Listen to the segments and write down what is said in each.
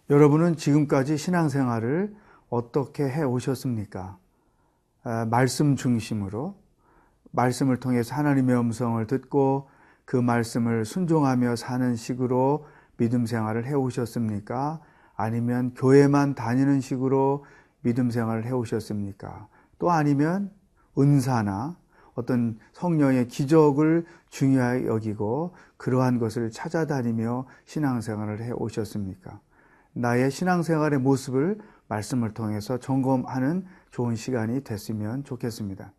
여러분은 지금까지 신앙생활을 어떻게 해 오셨습니까? 말씀 중심으로, 말씀을 통해서 하나님의 음성을 듣고 그 말씀을 순종하며 사는 식으로 믿음 생활을 해 오셨습니까? 아니면 교회만 다니는 식으로 믿음 생활을 해 오셨습니까? 또 아니면 은사나 어떤 성령의 기적을 중요하게 여기고 그러한 것을 찾아다니며 신앙생활을 해 오셨습니까? 나의 신앙생활의 모습을 말씀을 통해서 점검하는 좋은 시간이 됐으면 좋겠습니다.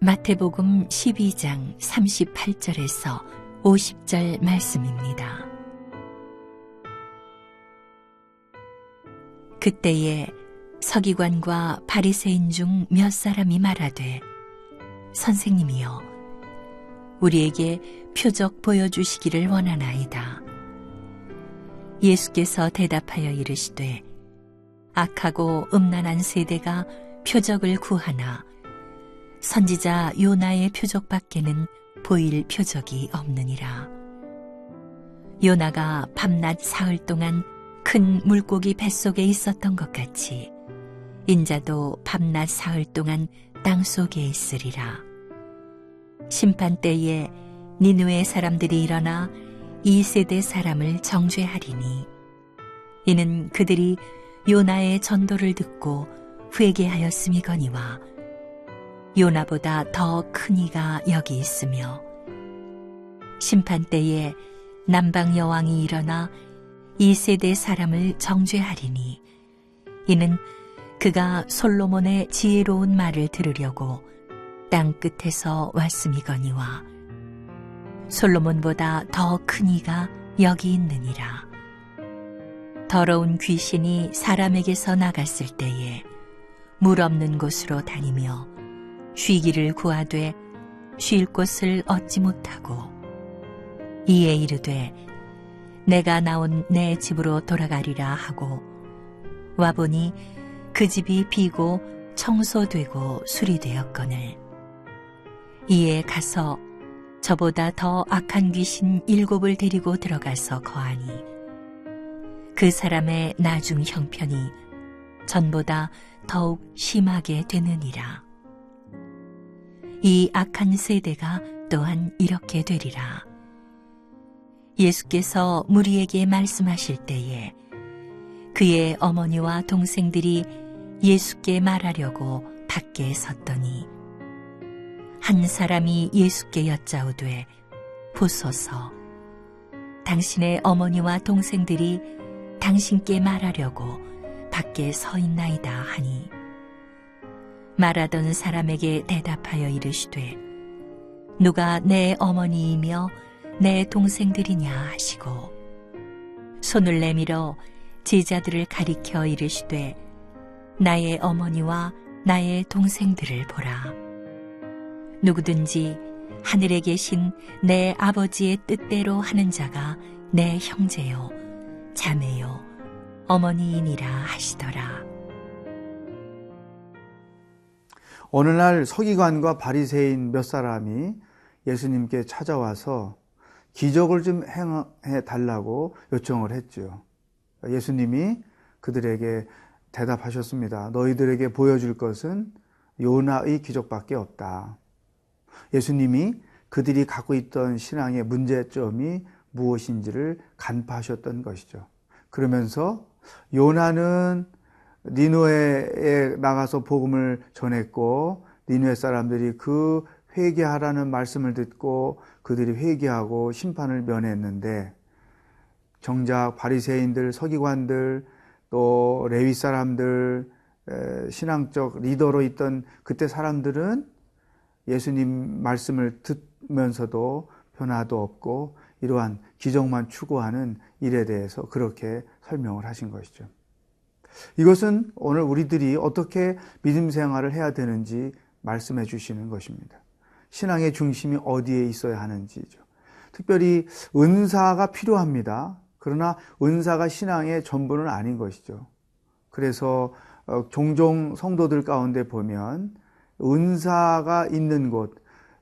마태복음 12장 38절에서 50절 말씀입니다. 그때에 서기관과 바리새인 중 몇 사람이 말하되 선생님이여 우리에게 표적 보여주시기를 원하나이다. 예수께서 대답하여 이르시되 악하고 음란한 세대가 표적을 구하나 선지자 요나의 표적밖에는 보일 표적이 없느니라. 요나가 밤낮 사흘 동안 큰 물고기 뱃속에 있었던 것 같이 인자도 밤낮 사흘 동안 땅속에 있으리라. 심판 때에 니느웨 사람들이 일어나 이 세대 사람을 정죄하리니 이는 그들이 요나의 전도를 듣고 회개하였음이거니와 요나보다 더 큰 이가 여기 있으며 심판 때에 남방 여왕이 일어나 이 세대 사람을 정죄하리니 이는 그가 솔로몬의 지혜로운 말을 들으려고 땅 끝에서 왔음이거니와 솔로몬보다 더 큰 이가 여기 있느니라. 더러운 귀신이 사람에게서 나갔을 때에 물 없는 곳으로 다니며 쉬기를 구하되 쉴 곳을 얻지 못하고 이에 이르되 내가 나온 내 집으로 돌아가리라 하고 와보니 그 집이 비고 청소되고 수리되었거늘 이에 가서 저보다 더 악한 귀신 7을 데리고 들어가서 거하니 그 사람의 나중 형편이 전보다 더욱 심하게 되느니라. 이 악한 세대가 또한 이렇게 되리라. 예수께서 무리에게 말씀하실 때에 그의 어머니와 동생들이 예수께 말하려고 밖에 섰더니 한 사람이 예수께 여짜오되 보소서 당신의 어머니와 동생들이 당신께 말하려고 밖에 서 있나이다 하니 말하던 사람에게 대답하여 이르시되 누가 내 어머니이며 내 동생들이냐 하시고 손을 내밀어 제자들을 가리켜 이르시되 나의 어머니와 나의 동생들을 보라. 누구든지 하늘에 계신 내 아버지의 뜻대로 하는 자가 내 형제요 자매요 어머니이니라 하시더라. 어느 날 서기관과 바리새인 몇 사람이 예수님께 찾아와서 기적을 좀 행해 달라고 요청을 했죠. 예수님이 그들에게 대답하셨습니다. 너희들에게 보여줄 것은 요나의 기적밖에 없다. 예수님이 그들이 갖고 있던 신앙의 문제점이 무엇인지를 간파하셨던 것이죠. 그러면서 요나는 니느웨에 나가서 복음을 전했고 니느웨 사람들이 그 회개하라는 말씀을 듣고 그들이 회개하고 심판을 면했는데 정작 바리새인들, 서기관들, 또 레위 사람들, 신앙적 리더로 있던 그때 사람들은 예수님 말씀을 듣면서도 변화도 없고 이러한 기적만 추구하는 일에 대해서 그렇게 설명을 하신 것이죠. 이것은 오늘 우리들이 어떻게 믿음 생활을 해야 되는지 말씀해 주시는 것입니다. 신앙의 중심이 어디에 있어야 하는지죠. 특별히 은사가 필요합니다. 그러나 은사가 신앙의 전부는 아닌 것이죠. 그래서 종종 성도들 가운데 보면 은사가 있는 곳,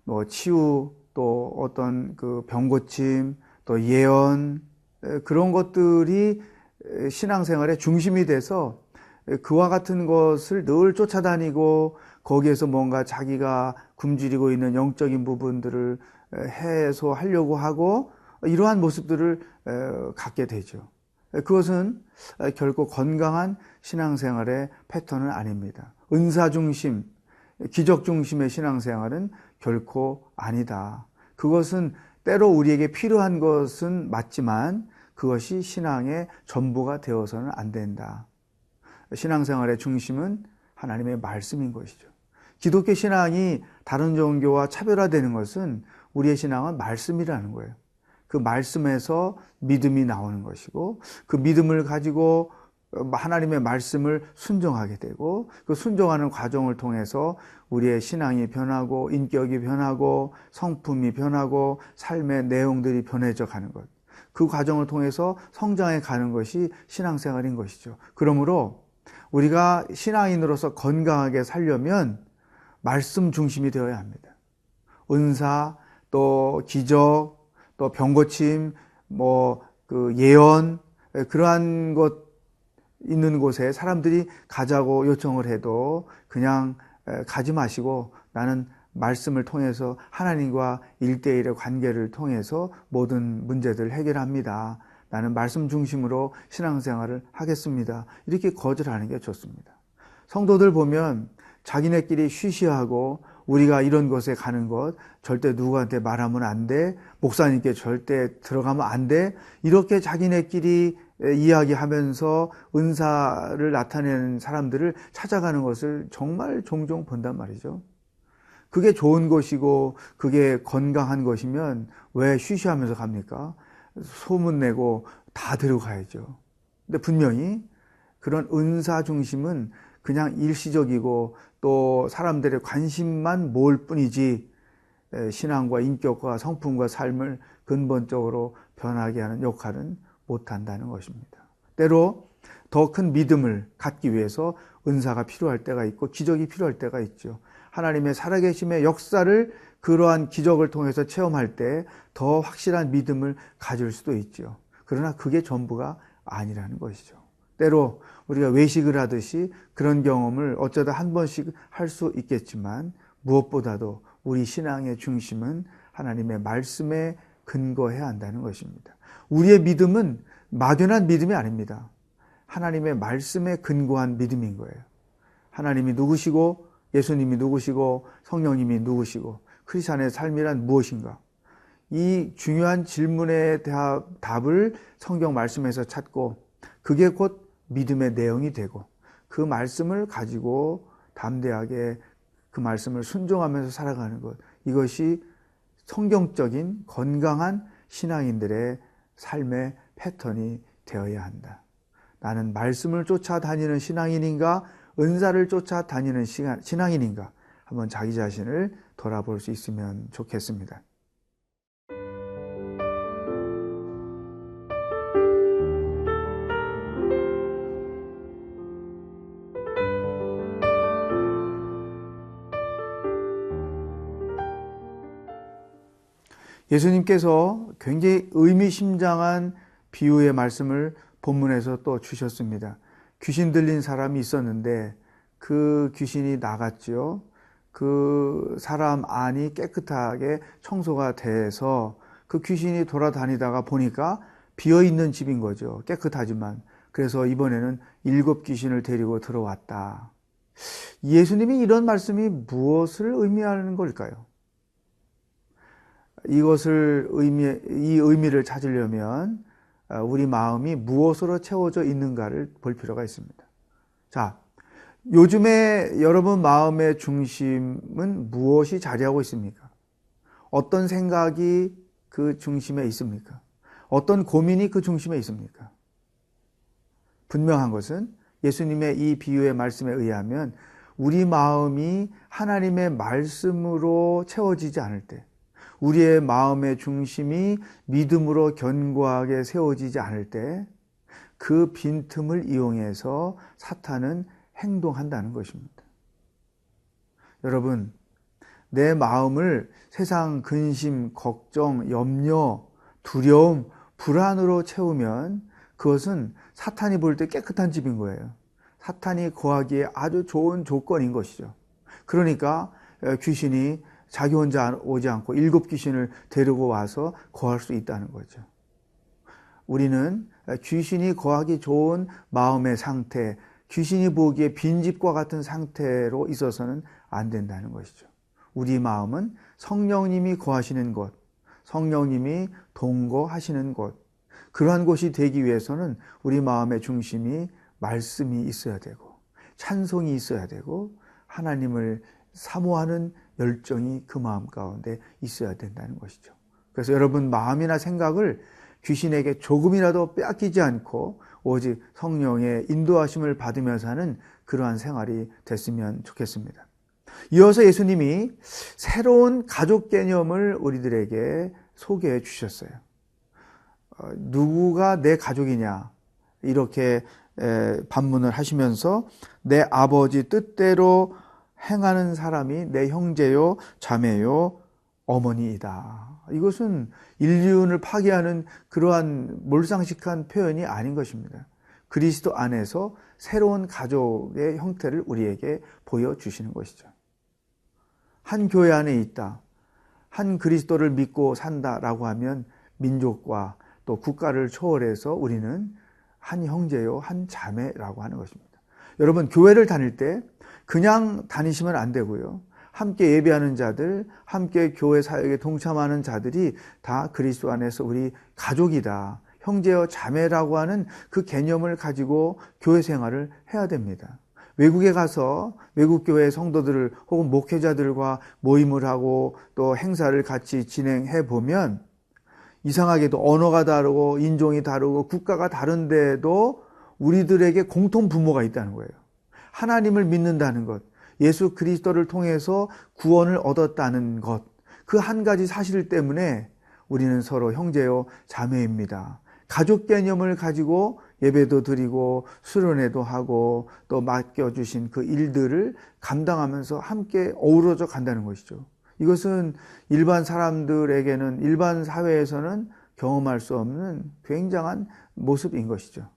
뭐 치유, 또 어떤 그 병고침, 또 예언, 그런 것들이 신앙생활의 중심이 돼서 그와 같은 것을 늘 쫓아다니고 거기에서 뭔가 자기가 굶주리고 있는 영적인 부분들을 해소하려고 하고 이러한 모습들을 갖게 되죠. 그것은 결코 건강한 신앙생활의 패턴은 아닙니다. 은사 중심, 기적 중심의 신앙생활은 결코 아니다. 그것은 때로 우리에게 필요한 것은 맞지만 그것이 신앙의 전부가 되어서는 안 된다. 신앙생활의 중심은 하나님의 말씀인 것이죠. 기독교 신앙이 다른 종교와 차별화되는 것은 우리의 신앙은 말씀이라는 거예요. 그 말씀에서 믿음이 나오는 것이고 그 믿음을 가지고 하나님의 말씀을 순종하게 되고 그 순종하는 과정을 통해서 우리의 신앙이 변하고 인격이 변하고 성품이 변하고 삶의 내용들이 변해져 가는 것. 그 과정을 통해서 성장해 가는 것이 신앙생활인 것이죠. 그러므로 우리가 신앙인으로서 건강하게 살려면 말씀 중심이 되어야 합니다. 은사, 또 기적, 또 병고침, 그 예언, 그러한 것 있는 곳에 사람들이 가자고 요청을 해도 그냥 가지 마시고 나는 말씀을 통해서 하나님과 1대1의 관계를 통해서 모든 문제들을 해결합니다. 나는 말씀 중심으로 신앙생활을 하겠습니다. 이렇게 거절하는 게 좋습니다. 성도들 보면 자기네끼리 쉬쉬하고 우리가 이런 곳에 가는 것 절대 누구한테 말하면 안 돼. 목사님께 절대 들어가면 안 돼. 이렇게 자기네끼리 이야기하면서 은사를 나타내는 사람들을 찾아가는 것을 정말 종종 본단 말이죠. 그게 좋은 것이고 그게 건강한 것이면 왜 쉬쉬하면서 갑니까? 소문내고 다 들어가야죠. 근데 분명히 그런 은사 중심은 그냥 일시적이고 또 사람들의 관심만 모을 뿐이지 신앙과 인격과 성품과 삶을 근본적으로 변하게 하는 역할은 못한다는 것입니다. 때로 더 큰 믿음을 갖기 위해서 은사가 필요할 때가 있고 기적이 필요할 때가 있죠. 하나님의 살아계심의 역사를 그러한 기적을 통해서 체험할 때 더 확실한 믿음을 가질 수도 있죠. 그러나 그게 전부가 아니라는 것이죠. 때로 우리가 외식을 하듯이 그런 경험을 어쩌다 한 번씩 할 수 있겠지만 무엇보다도 우리 신앙의 중심은 하나님의 말씀에 근거해야 한다는 것입니다. 우리의 믿음은 막연한 믿음이 아닙니다. 하나님의 말씀에 근거한 믿음인 거예요. 하나님이 누구시고 예수님이 누구시고 성령님이 누구시고 크리스찬의 삶이란 무엇인가? 이 중요한 질문의 답을 성경 말씀에서 찾고 그게 곧 믿음의 내용이 되고 그 말씀을 가지고 담대하게 그 말씀을 순종하면서 살아가는 것, 이것이 성경적인 건강한 신앙인들의 삶의 패턴이 되어야 한다. 나는 말씀을 쫓아다니는 신앙인인가 은사를 쫓아다니는 신앙인인가 한번 자기 자신을 돌아볼 수 있으면 좋겠습니다. 예수님께서 굉장히 의미심장한 비유의 말씀을 본문에서 또 주셨습니다. 귀신 들린 사람이 있었는데 그 귀신이 나갔죠. 그 사람 안이 깨끗하게 청소가 돼서 그 귀신이 돌아다니다가 보니까 비어있는 집인 거죠. 깨끗하지만. 그래서 이번에는 7 귀신을 데리고 들어왔다. 예수님이 이런 말씀이 무엇을 의미하는 걸까요? 이 의미를 찾으려면 우리 마음이 무엇으로 채워져 있는가를 볼 필요가 있습니다. 자, 요즘에 여러분 마음의 중심은 무엇이 자리하고 있습니까? 어떤 생각이 그 중심에 있습니까? 어떤 고민이 그 중심에 있습니까? 분명한 것은 예수님의 이 비유의 말씀에 의하면 우리 마음이 하나님의 말씀으로 채워지지 않을 때, 우리의 마음의 중심이 믿음으로 견고하게 세워지지 않을 때 그 빈틈을 이용해서 사탄은 행동한다는 것입니다. 여러분, 내 마음을 세상 근심, 걱정, 염려, 두려움, 불안으로 채우면 그것은 사탄이 볼 때 깨끗한 집인 거예요. 사탄이 거하기에 아주 좋은 조건인 것이죠. 그러니까 귀신이 자기 혼자 오지 않고 7 귀신을 데리고 와서 거할 수 있다는 거죠. 우리는 귀신이 거하기 좋은 마음의 상태, 귀신이 보기에 빈집과 같은 상태로 있어서는 안 된다는 것이죠. 우리 마음은 성령님이 거하시는 곳, 성령님이 동거하시는 곳, 그러한 곳이 되기 위해서는 우리 마음의 중심이 말씀이 있어야 되고 찬송이 있어야 되고 하나님을 사모하는 열정이 그 마음 가운데 있어야 된다는 것이죠. 그래서 여러분 마음이나 생각을 귀신에게 조금이라도 빼앗기지 않고 오직 성령의 인도하심을 받으면서 하는 그러한 생활이 됐으면 좋겠습니다. 이어서 예수님이 새로운 가족 개념을 우리들에게 소개해 주셨어요. 누구가 내 가족이냐 이렇게 반문을 하시면서 내 아버지 뜻대로 행하는 사람이 내 형제요 자매요 어머니이다. 이것은 인륜을 파괴하는 그러한 몰상식한 표현이 아닌 것입니다. 그리스도 안에서 새로운 가족의 형태를 우리에게 보여주시는 것이죠. 한 교회 안에 있다, 한 그리스도를 믿고 산다라고 하면 민족과 또 국가를 초월해서 우리는 한 형제요 한 자매라고 하는 것입니다. 여러분 교회를 다닐 때 그냥 다니시면 안 되고요. 함께 예배하는 자들, 함께 교회 사역에 동참하는 자들이 다 그리스도 안에서 우리 가족이다, 형제여 자매라고 하는 그 개념을 가지고 교회 생활을 해야 됩니다. 외국에 가서 외국 교회 성도들을 혹은 목회자들과 모임을 하고 또 행사를 같이 진행해 보면 이상하게도 언어가 다르고 인종이 다르고 국가가 다른데도 우리들에게 공통 부모가 있다는 거예요. 하나님을 믿는다는 것, 예수 그리스도를 통해서 구원을 얻었다는 것, 그 한 가지 사실 때문에 우리는 서로 형제요 자매입니다. 가족 개념을 가지고 예배도 드리고 수련회도 하고 또 맡겨주신 그 일들을 감당하면서 함께 어우러져 간다는 것이죠. 이것은 일반 사람들에게는, 일반 사회에서는 경험할 수 없는 굉장한 모습인 것이죠.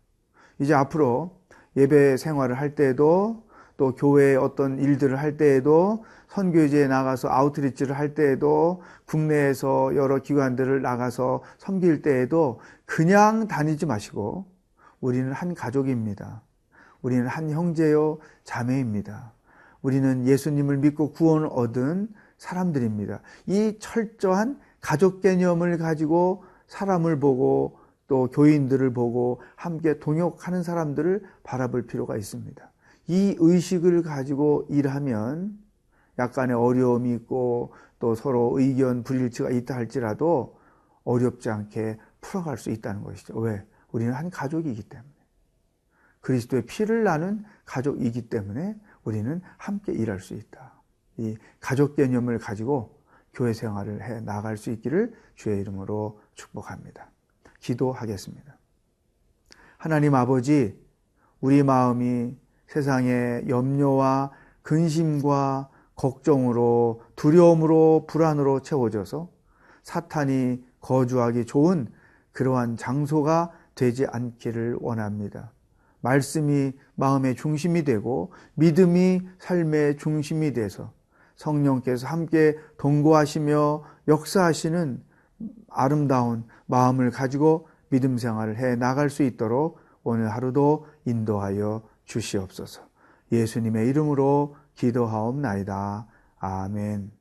이제 앞으로 예배 생활을 할 때에도 또 교회의 어떤 일들을 할 때에도 선교지에 나가서 아웃리치를 할 때에도 국내에서 여러 기관들을 나가서 섬길 때에도 그냥 다니지 마시고 우리는 한 가족입니다. 우리는 한 형제요 자매입니다. 우리는 예수님을 믿고 구원을 얻은 사람들입니다. 이 철저한 가족 개념을 가지고 사람을 보고 또 교인들을 보고 함께 동역하는 사람들을 바라볼 필요가 있습니다. 이 의식을 가지고 일하면 약간의 어려움이 있고 또 서로 의견 불일치가 있다 할지라도 어렵지 않게 풀어갈 수 있다는 것이죠. 왜? 우리는 한 가족이기 때문에. 그리스도의 피를 나눈 가족이기 때문에 우리는 함께 일할 수 있다. 이 가족 개념을 가지고 교회 생활을 해 나갈 수 있기를 주의 이름으로 축복합니다. 기도하겠습니다. 하나님 아버지, 우리 마음이 세상의 염려와 근심과 걱정으로 두려움으로 불안으로 채워져서 사탄이 거주하기 좋은 그러한 장소가 되지 않기를 원합니다. 말씀이 마음의 중심이 되고 믿음이 삶의 중심이 돼서 성령께서 함께 동거하시며 역사하시는 아름다운 마음을 가지고 믿음 생활을 해 나갈 수 있도록 오늘 하루도 인도하여 주시옵소서. 예수님의 이름으로 기도하옵나이다. 아멘.